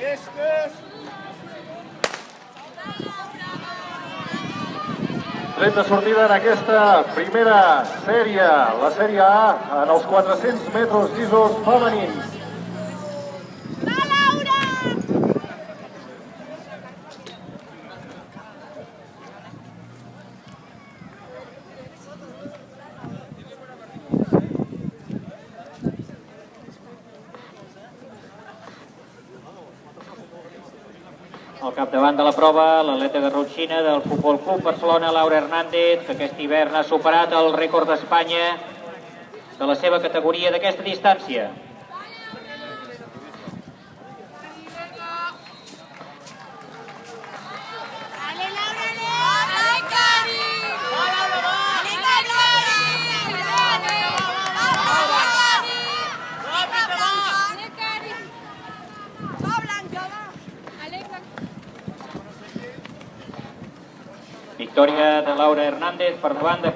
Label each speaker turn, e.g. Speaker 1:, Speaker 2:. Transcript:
Speaker 1: Tret de sortida en aquesta primera sèrie, la sèrie A, en els 400 metres llisos femenins.
Speaker 2: Al capdavant de la prova, l'atleta garrotxina del Futbol Club Barcelona, Laura Hernández, que aquest hivern ha superat el rècord d'Espanya de la seva categoria d'aquesta distància. Victòria de Laura Hernández per davant de